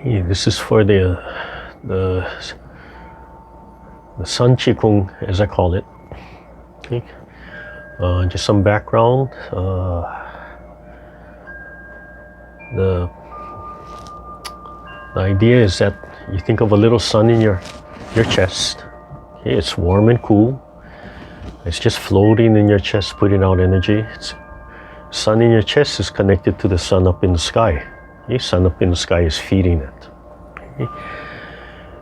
Okay, this is for the Sun Qigong, as I call it. Okay. Just some background. The idea is that you think of a little sun in your chest. Okay, it's warm and cool. It's just floating in your chest, putting out energy. Sun in your chest is connected to the sun up in the sky. Okay, sun up in the sky is feeding it. Okay.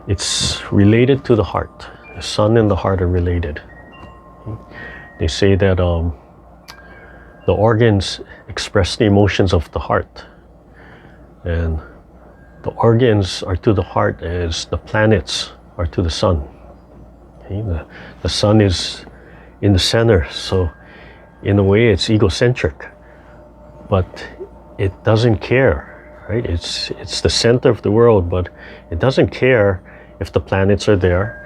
It's related to the heart. The sun and the heart are related. Okay. They say that the organs express the emotions of the heart. And the organs are to the heart as the planets are to the sun. Okay? The sun is in the center, so in a way it's egocentric, but it doesn't care, right? It's the center of the world, but it doesn't care if the planets are there.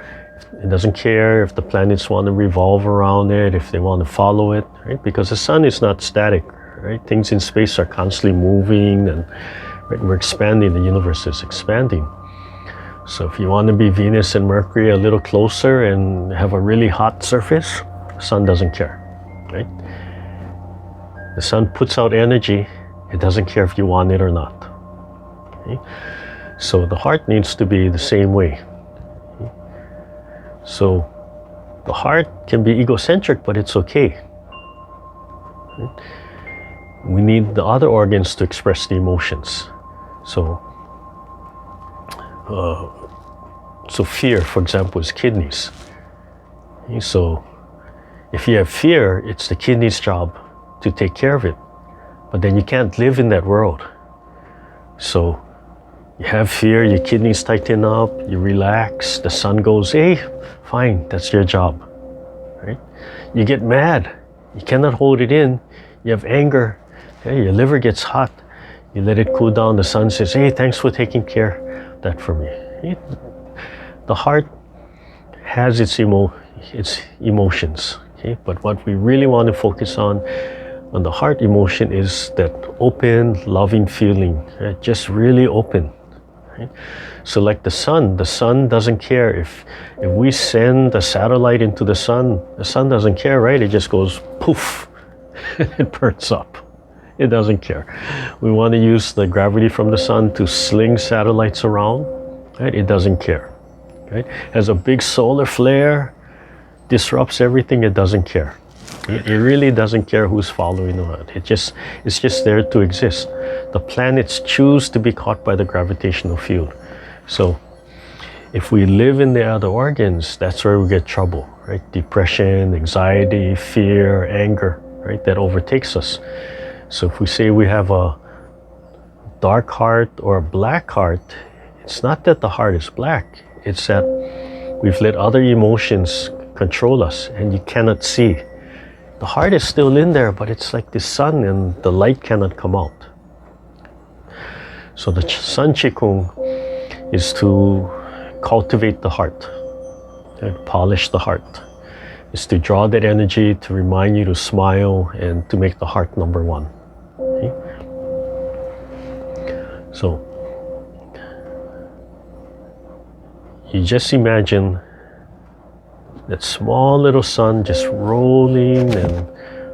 It doesn't care if the planets want to revolve around it, if they want to follow it, right? Because the sun is not static, right? Things in space are constantly moving, and right, we're expanding, the universe is expanding. So if you want to be Venus and Mercury a little closer and have a really hot surface, the sun doesn't care, right? The sun puts out energy, it doesn't care if you want it or not. Okay? So the heart needs to be the same way. Okay? So the heart can be egocentric, but it's okay. Right? We need the other organs to express the emotions. So fear, for example, is kidneys. Okay, so if you have fear, it's the kidney's job to take care of it. But then you can't live in that world. So you have fear, your kidneys tighten up, you relax, the sun goes, hey, fine, that's your job. Right? You get mad, you cannot hold it in, you have anger, okay, your liver gets hot, you let it cool down, the sun says, hey, thanks for taking care of that for me. The heart has its emotions, okay? But what we really want to focus on the heart emotion is that open, loving feeling, right? Just really open. Right? So like the sun doesn't care if we send a satellite into the sun doesn't care, right? It just goes poof, it burns up. It doesn't care. We want to use the gravity from the sun to sling satellites around, right? It doesn't care. Right? Has a big solar flare, disrupts everything, it doesn't care. It really doesn't care who's following around. It's just there to exist. The planets choose to be caught by the gravitational field. So if we live in the other organs, that's where we get trouble, right? Depression, anxiety, fear, anger, right? That overtakes us. So if we say we have a dark heart or a black heart, it's not that the heart is black. It's that we've let other emotions control us and you cannot see. The heart is still in there, but it's like the sun and the light cannot come out. So the Sun Qigong is to cultivate the heart, polish the heart. It's to draw that energy, to remind you to smile and to make the heart number one. Okay? So you just imagine that small little sun just rolling and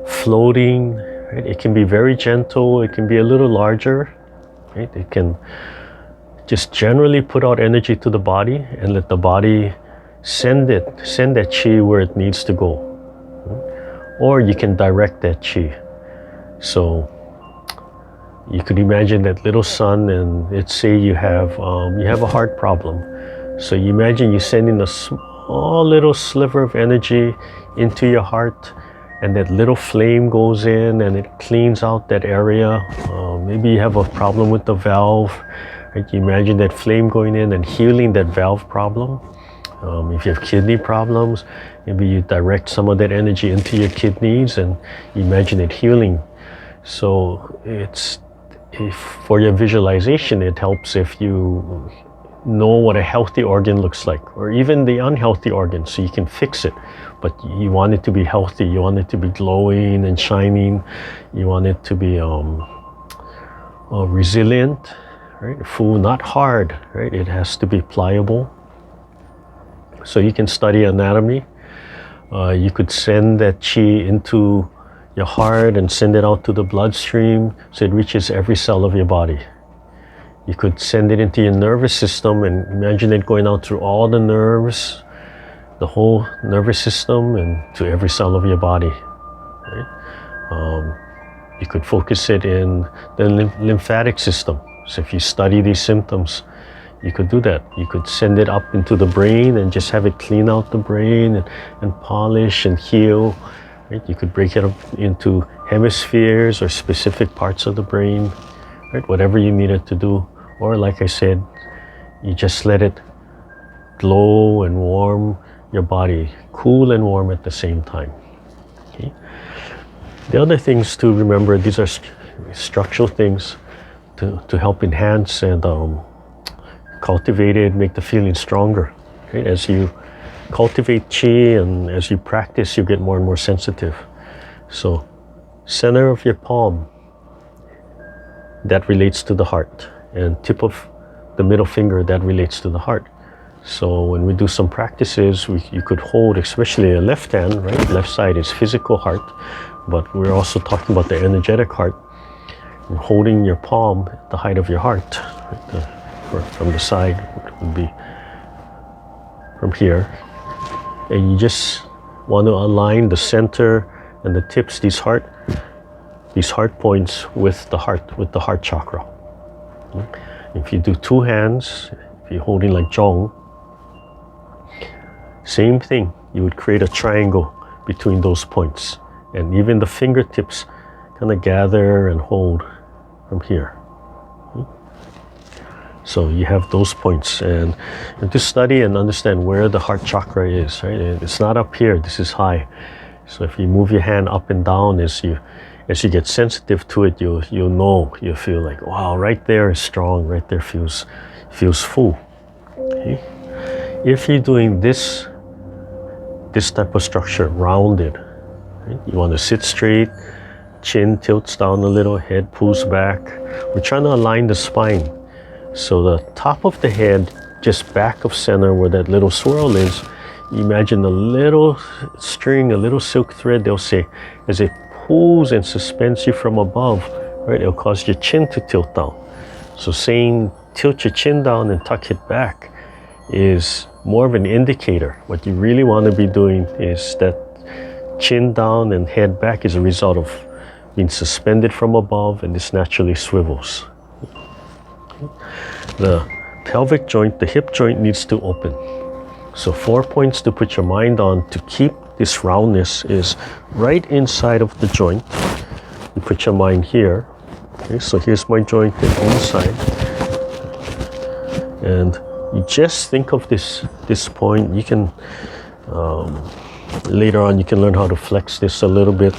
floating. Right? It can be very gentle, it can be a little larger. Right? It can just generally put out energy to the body and let the body send that chi where it needs to go. Or you can direct that chi. So you could imagine that little sun, and let's say you have a heart problem. So you imagine you sending a small little sliver of energy into your heart, and that little flame goes in and it cleans out that area. Maybe you have a problem with the valve. Right? You imagine that flame going in and healing that valve problem. If you have kidney problems, maybe you direct some of that energy into your kidneys and imagine it healing. So for your visualization, it helps if you know what a healthy organ looks like, or even the unhealthy organ, so you can fix it. But you want it to be healthy, you want it to be glowing and shining, you want it to be resilient, right? Fu, not hard, right? It has to be pliable. So you can study anatomy. You could send that qi into your heart and send it out to the bloodstream so it reaches every cell of your body. You could send it into your nervous system and imagine it going out through all the nerves, the whole nervous system, and to every cell of your body. Right? You could focus it in the lymphatic system. So if you study these symptoms, you could do that. You could send it up into the brain and just have it clean out the brain and polish and heal. Right? You could break it up into hemispheres or specific parts of the brain, right? Whatever you need it to do. Or like I said, you just let it glow and warm your body, cool and warm at the same time. Okay? The other things to remember, these are structural things to help enhance and cultivate it, make the feeling stronger. Right? As you cultivate qi and as you practice, you get more and more sensitive. So, center of your palm, that relates to the heart, and tip of the middle finger, that relates to the heart. So when we do some practices, you could hold, especially a left hand, right? Left side is physical heart, but we're also talking about the energetic heart. And holding your palm at the height of your heart, right? From the side would be from here. And you just want to align the center and the tips, these heart points with the heart chakra. If you do two hands, if you're holding like Zhong, same thing, you would create a triangle between those points. And even the fingertips kind of gather and hold from here. So you have those points, and to study and understand where the heart chakra is, right? It's not up here, this is high. So if you move your hand up and down as you get sensitive to it, you'll know, you'll feel like, wow, right there is strong, right there feels full. Okay? If you're doing this type of structure, rounded, right? You want to sit straight, chin tilts down a little, head pulls back. We're trying to align the spine. So the top of the head, just back of center where that little swirl is, imagine a little string, a little silk thread, they'll say, as it pulls and suspends you from above, right? It'll cause your chin to tilt down. So saying tilt your chin down and tuck it back is more of an indicator. What you really want to be doing is that chin down and head back is a result of being suspended from above, and this naturally swivels. The pelvic joint, the hip joint needs to open. So 4 points to put your mind on to keep this roundness is right inside of the joint. You put your mind here. Okay, so here's my joint inside. And you just think of this point. You can, later on you can learn how to flex this a little bit.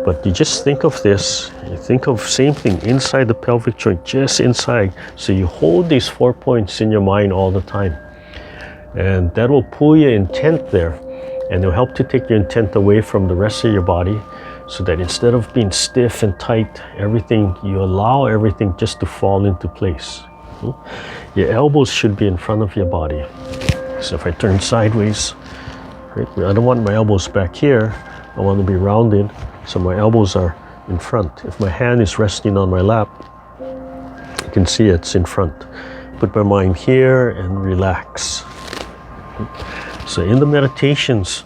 But you just think of this, you think of same thing inside the pelvic joint, just inside. So you hold these 4 points in your mind all the time. And that will pull your intent there. And it'll help to take your intent away from the rest of your body, so that instead of being stiff and tight, you allow everything just to fall into place. Your elbows should be in front of your body. So if I turn sideways, right, I don't want my elbows back here, I want to be rounded. So my elbows are in front. If my hand is resting on my lap, you can see it's in front. Put my mind here and relax. So in the meditations,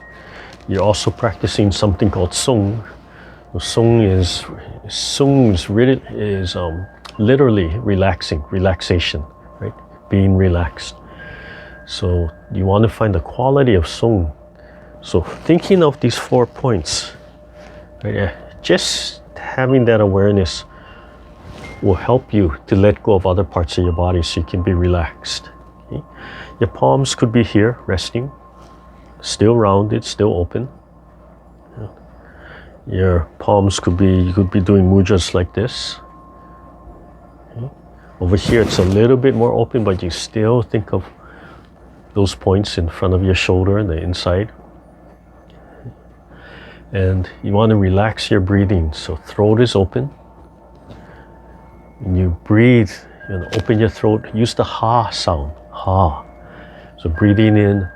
you're also practicing something called sung. Sung is literally relaxation, right? Being relaxed. So you want to find the quality of sung. So thinking of these 4 points, right? Just having that awareness will help you to let go of other parts of your body so you can be relaxed. Okay? Your palms could be here, resting, still rounded, still open. Your palms you could be doing mudras like this. Okay? Over here, it's a little bit more open, but you still think of those points in front of your shoulder and the inside. And you want to relax your breathing. So throat is open. When you breathe, open your throat. Use the ha sound. Ha. So breathing in,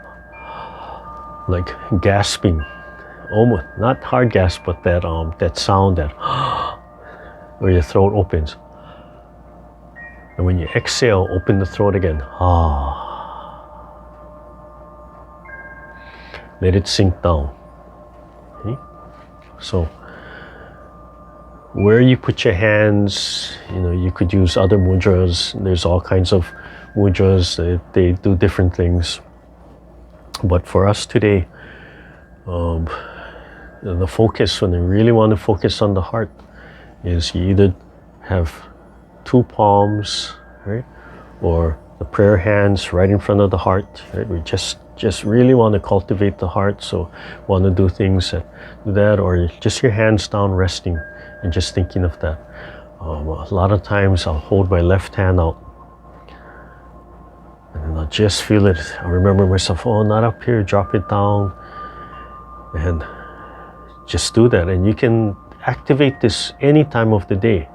like gasping, almost not hard gasp, but that sound that where your throat opens. And when you exhale, open the throat again. Ah. Let it sink down. Okay? So where you put your hands, you could use other mudras. There's all kinds of mudras. They do different things. But for us today, the focus, when you really want to focus on the heart, is you either have two palms, right, or the prayer hands right in front of the heart. Right? We just really want to cultivate the heart, so want to do things that, or just your hands down, resting, and just thinking of that. A lot of times I'll hold my left hand out, and then I'll just feel it. I remember myself, oh, not up here, drop it down, and just do that. And you can activate this any time of the day,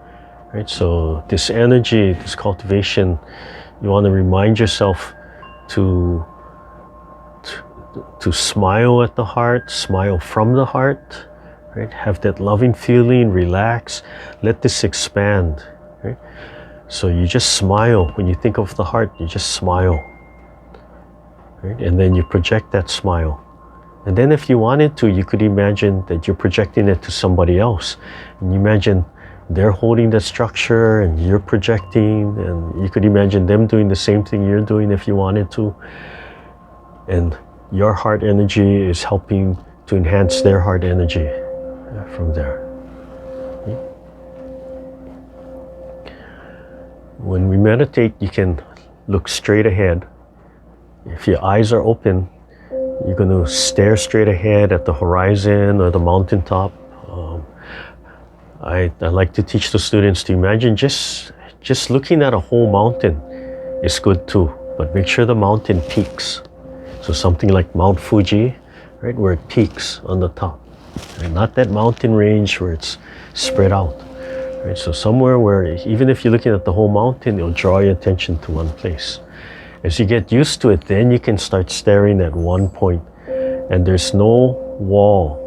right? So this energy, this cultivation, you want to remind yourself to smile at the heart, smile from the heart, right? Have that loving feeling, relax, let this expand, right? So you just smile. When you think of the heart, you just smile, right? And then you project that smile. And then if you wanted to, you could imagine that you're projecting it to somebody else. And you imagine they're holding the structure and you're projecting, and you could imagine them doing the same thing you're doing if you wanted to. And your heart energy is helping to enhance their heart energy from there. When we meditate, you can look straight ahead. If your eyes are open, you're going to stare straight ahead at the horizon or the mountaintop. I like to teach the students to imagine just looking at a whole mountain is good too, but make sure the mountain peaks. So something like Mount Fuji, right, where it peaks on the top, and not that mountain range where it's spread out. Right? So somewhere where even if you're looking at the whole mountain, it'll draw your attention to one place. As you get used to it, then you can start staring at one point, and there's no wall.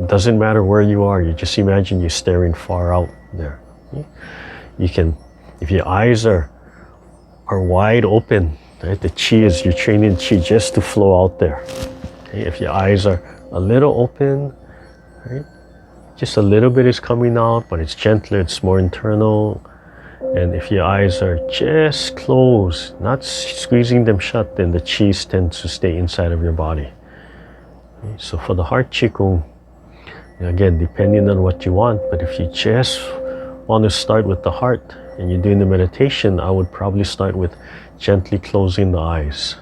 Doesn't matter where you are. You just imagine you're staring far out there. You can, if your eyes are wide open, right, the chi is, you're training chi just to flow out there. Okay? If your eyes are a little open, right, just a little bit is coming out, but it's gentler, it's more internal. And if your eyes are just closed, not squeezing them shut, then the chi tends to stay inside of your body. Okay? So for the heart qigong, again, depending on what you want, but if you just want to start with the heart and you're doing the meditation, I would probably start with gently closing the eyes.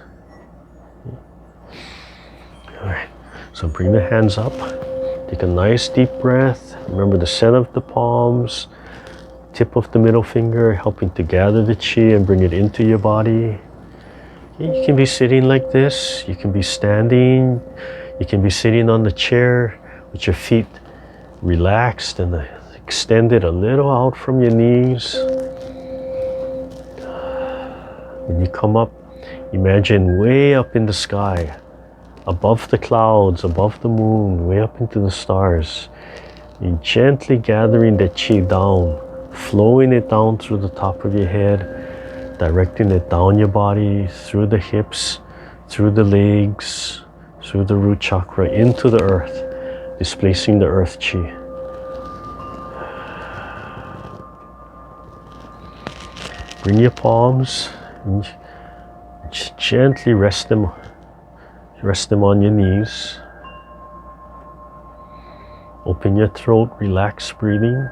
All right, so bring the hands up, take a nice deep breath. Remember the center of the palms, tip of the middle finger, helping to gather the chi and bring it into your body. You can be sitting like this, you can be standing, you can be sitting on the chair with your feet relaxed and extended a little out from your knees. When you come up, imagine way up in the sky, above the clouds, above the moon, way up into the stars. You're gently gathering the chi down, flowing it down through the top of your head, directing it down your body, through the hips, through the legs, through the root chakra, into the earth, displacing the earth chi. Bring your palms and just gently rest them on your knees. Open your throat, relax breathing.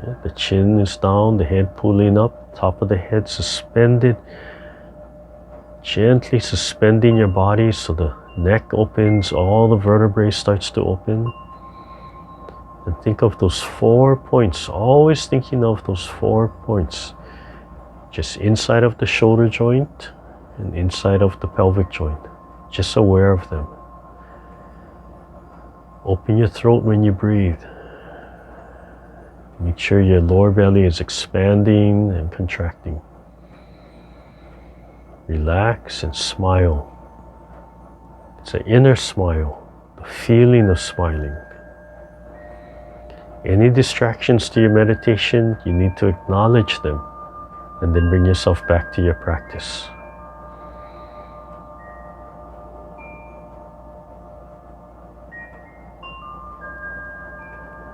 Yeah, the chin is down, the head pulling up, top of the head suspended. Gently suspending your body so the neck opens, all the vertebrae starts to open. And think of those 4 points, always thinking of those 4 points. Just inside of the shoulder joint and inside of the pelvic joint. Just aware of them. Open your throat when you breathe. Make sure your lower belly is expanding and contracting. Relax and smile. It's an inner smile, the feeling of smiling. Any distractions to your meditation, you need to acknowledge them and then bring yourself back to your practice.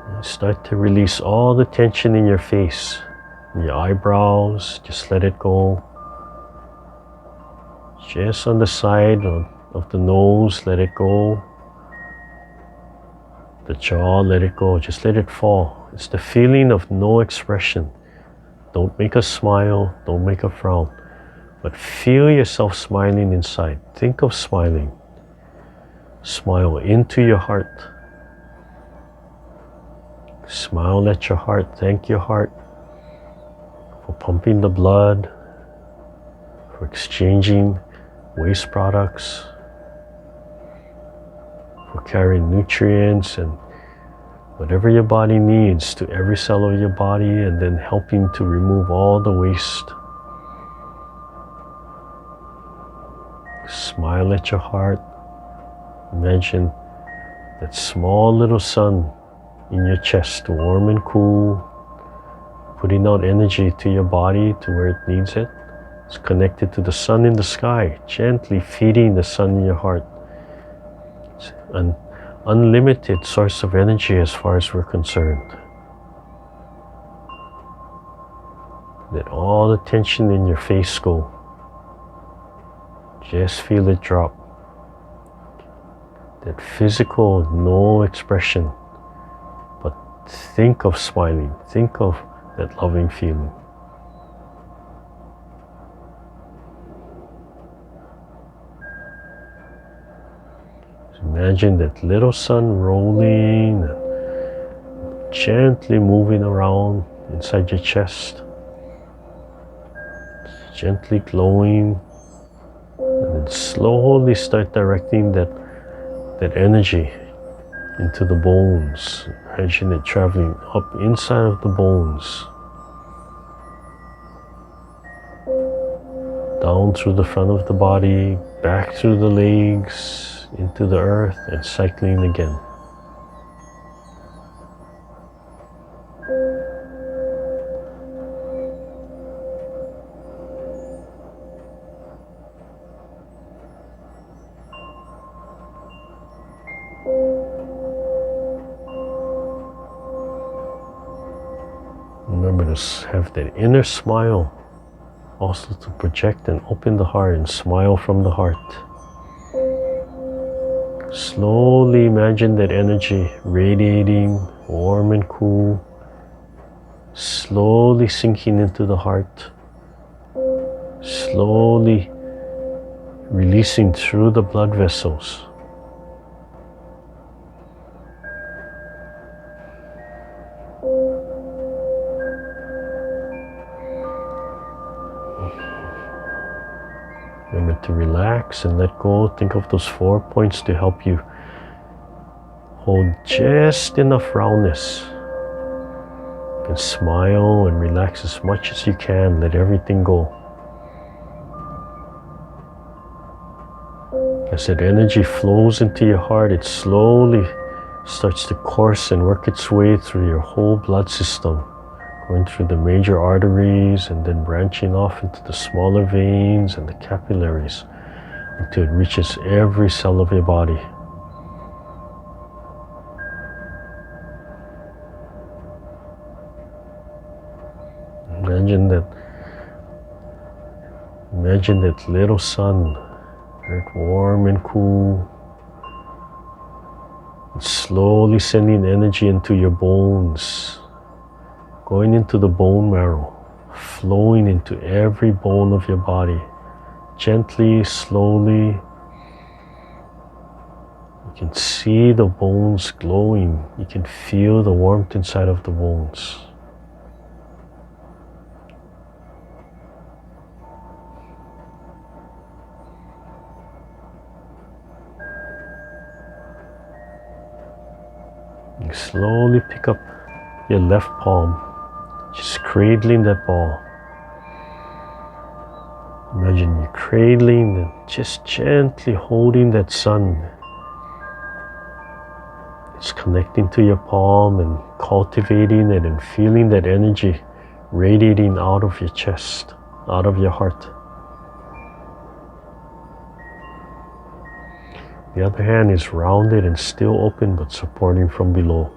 And start to release all the tension in your face, in your eyebrows, just let it go. Just on the side of the nose, let it go. The jaw, let it go, just let it fall. It's the feeling of no expression. Don't make a smile, don't make a frown, but feel yourself smiling inside. Think of smiling. Smile into your heart. Smile at your heart. Thank your heart for pumping the blood, for exchanging waste products, for carrying nutrients and whatever your body needs to every cell of your body, and then helping to remove all the waste. Smile at your heart. Imagine that small little sun in your chest, warm and cool, putting out energy to your body to where it needs it. It's connected to the sun in the sky, gently feeding the sun in your heart. It's an unlimited source of energy as far as we're concerned. Let all the tension in your face go. Just feel it drop. That physical, no expression, but think of smiling. Think of that loving feeling. Imagine that little sun rolling, gently moving around inside your chest, gently glowing, and then slowly start directing that energy into the bones. Imagine it traveling up inside of the bones, down through the front of the body, back through the legs, into the earth, and cycling again. Remember to have that inner smile, also to project and open the heart and smile from the heart. Slowly imagine that energy radiating, warm and cool, slowly sinking into the heart, slowly releasing through the blood vessels. Remember to relax and let go. Think of those 4 points to help you hold just enough roundness. You can smile and relax as much as you can. Let everything go. As that energy flows into your heart, it slowly starts to course and work its way through your whole blood system, going through the major arteries and then branching off into the smaller veins and the capillaries until it reaches every cell of your body. Imagine that little sun, very warm and cool. It's slowly sending energy into your bones, going into the bone marrow, flowing into every bone of your body, gently, slowly. You can see the bones glowing. You can feel the warmth inside of the bones. You slowly pick up your left palm, just cradling that ball. Imagine you cradling and just gently holding that sun. It's connecting to your palm and cultivating it and feeling that energy radiating out of your chest, out of your heart. The other hand is rounded and still open but supporting from below.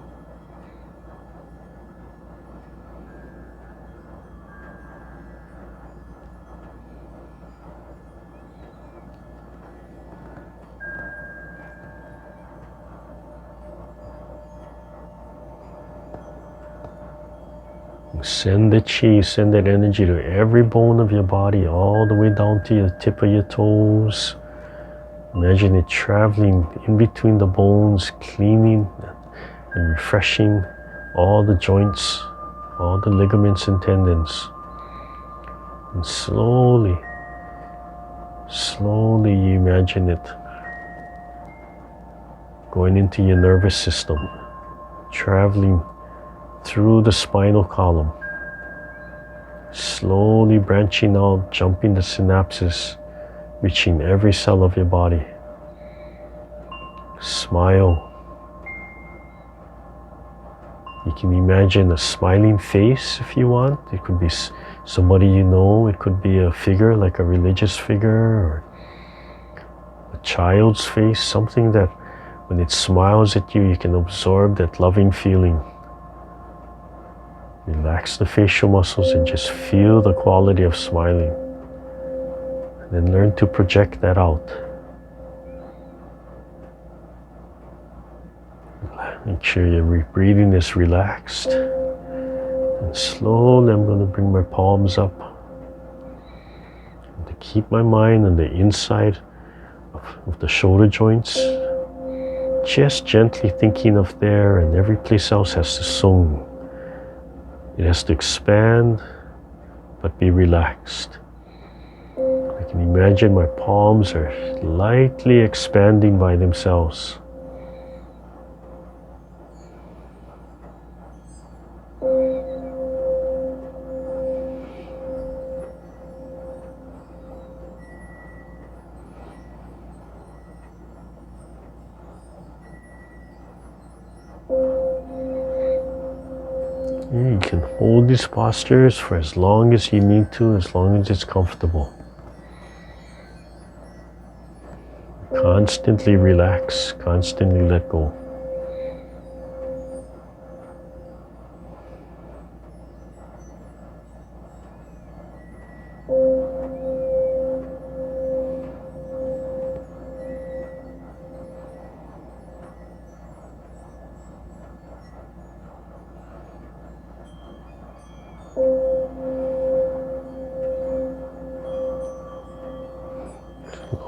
Send the chi, send that energy to every bone of your body, all the way down to the tip of your toes. Imagine it traveling in between the bones, cleaning and refreshing all the joints, all the ligaments and tendons. And slowly, slowly you imagine it going into your nervous system, traveling through the spinal column, slowly branching out, jumping the synapses, reaching every cell of your body. Smile. You can imagine a smiling face if you want. It could be somebody you know. It could be a figure like a religious figure or a child's face, something that when it smiles at you, you can absorb that loving feeling. Relax the facial muscles and just feel the quality of smiling. And then learn to project that out. Make sure your breathing is relaxed. And slowly I'm going to bring my palms up. And to keep my mind on the inside of the shoulder joints. Just gently thinking of there, and every place else has to sung. It has to expand, but be relaxed. I can imagine my palms are lightly expanding by themselves. You can hold these postures for as long as you need to, as long as it's comfortable. Constantly relax, constantly let go.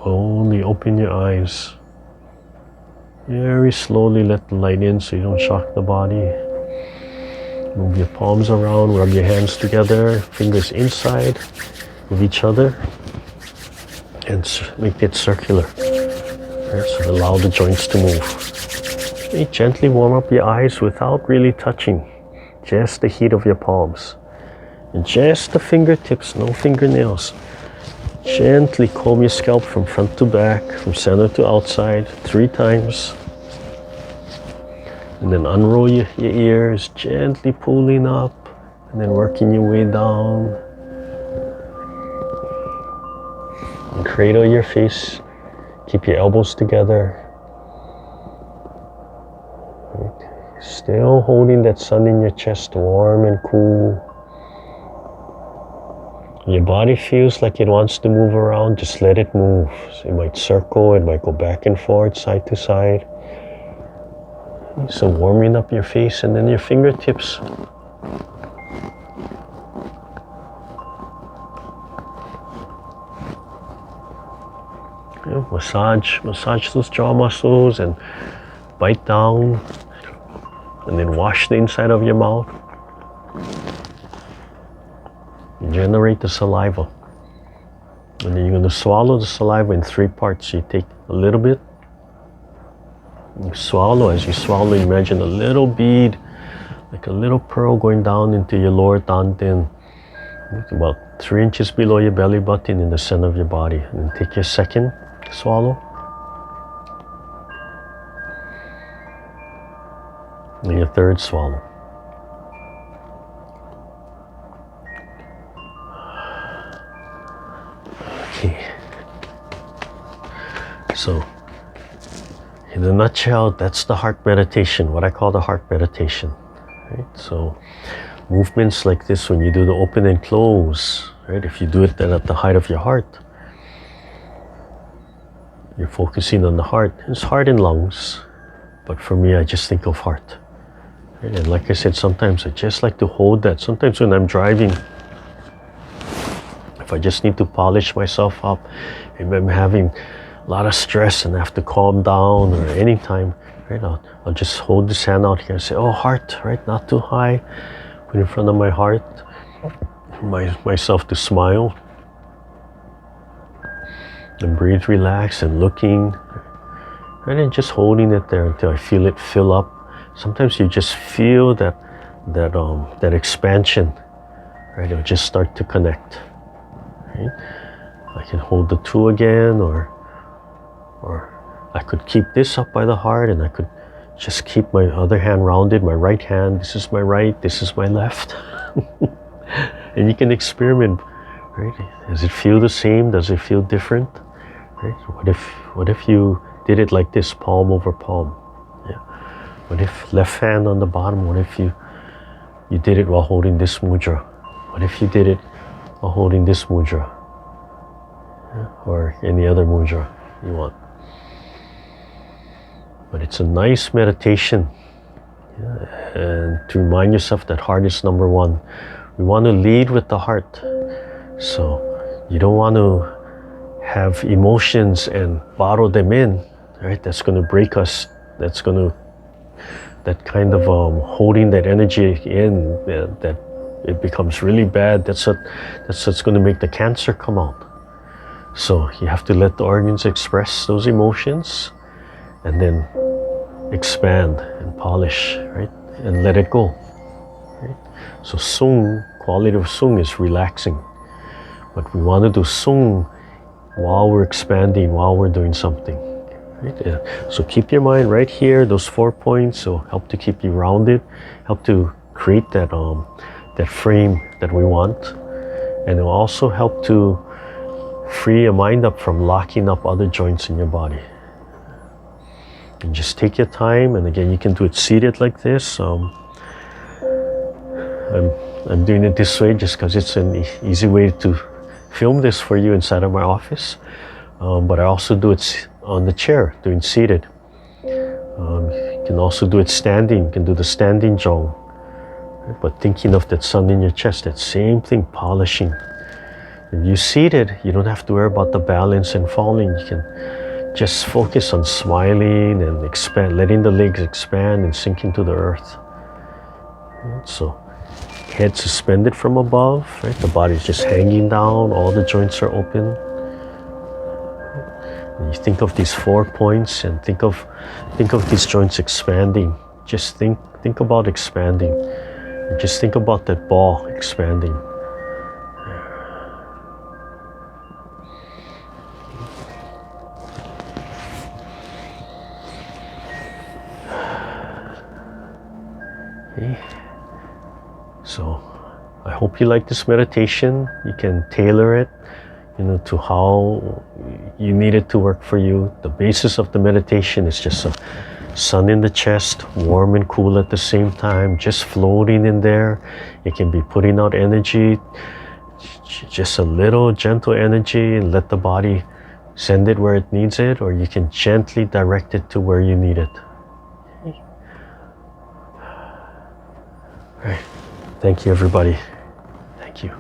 Slowly open your eyes. Very slowly let the light in so you don't shock the body. Move your palms around, rub your hands together, fingers inside of each other, and make it circular. So allow the joints to move. Okay, gently warm up your eyes without really touching, just the heat of your palms. And just the fingertips, no fingernails. Gently comb your scalp from front to back, from center to outside, 3 times. And then unroll your ears, gently pulling up, and then working your way down. And cradle your face, keep your elbows together. Still holding that sun in your chest, warm and cool. Your body feels like it wants to move around, just let it move. So it might circle, it might go back and forth, side to side. So warming up your face and then your fingertips. Yeah, massage those jaw muscles and bite down. And then wash the inside of your mouth. Generate the saliva. And then you're going to swallow the saliva in 3 parts. You take a little bit. You swallow. As you swallow, imagine a little bead, like a little pearl going down into your lower dantian, about 3 inches below your belly button in the center of your body. And then take your second swallow. And your third swallow. Okay. So, in a nutshell, that's the heart meditation, what I call the heart meditation. Right? So, movements like this, when you do the open and close, right? If you do it then at the height of your heart, you're focusing on the heart. It's heart and lungs, but for me, I just think of heart. Right? And like I said, sometimes I just like to hold that. Sometimes when I'm driving, if I just need to polish myself up, maybe I'm having a lot of stress and I have to calm down, or anytime, right? I'll just hold this hand out here and say, oh, heart, right? Not too high. Put in front of my heart, myself to smile and breathe, relax, and looking, right? And just holding it there until I feel it fill up. Sometimes you just feel that expansion, right? It'll just start to connect, right? I can hold the two again, or I could keep this up by the heart, and I could just keep my other hand rounded, my right hand. This is my right, this is my left. And you can experiment, right? Does it feel the same? Does it feel different? Right? What if you did it like this, palm over palm? Yeah. What if left hand on the bottom? What if you did it while holding this mudra? What if you did it while holding this mudra? Yeah. Or any other mudra you want. But it's a nice meditation, yeah, and to remind yourself that heart is number one. We want to lead with the heart. So you don't want to have emotions and bottle them in, right? That's going to break us. That kind of holding that energy in, that it becomes really bad. That's what's going to make the cancer come out. So you have to let the organs express those emotions, and then expand and polish, right? And let it go, right? So sung, quality of sung is relaxing. But we want to do sung while we're expanding, while we're doing something, right? Yeah. So keep your mind right here, those 4 points will help to keep you rounded, help to create that frame that we want. And it will also help to free your mind up from locking up other joints in your body. And just take your time, and again, you can do it seated like this. I'm doing it this way just because it's an easy way to film this for you inside of my office. But I also do it on the chair, doing seated. You can also do it standing. You can do the standing zone. Right? But thinking of that sun in your chest, that same thing, polishing. If you're seated, you don't have to worry about the balance and falling. You can just focus on smiling and expand, letting the legs expand and sink into the earth. So, head suspended from above, right? The body's just hanging down, all the joints are open. And you think of these 4 points and think of these joints expanding. Just think about expanding. And just think about that ball expanding. Okay. So I hope you like this meditation. You can tailor it, to how you need it to work for you. The basis of the meditation is just a sun in the chest, warm and cool at the same time, just floating in there. It can be putting out energy, just a little gentle energy, and let the body send it where it needs it, or you can gently direct it to where you need it. All right. Thank you, everybody. Thank you.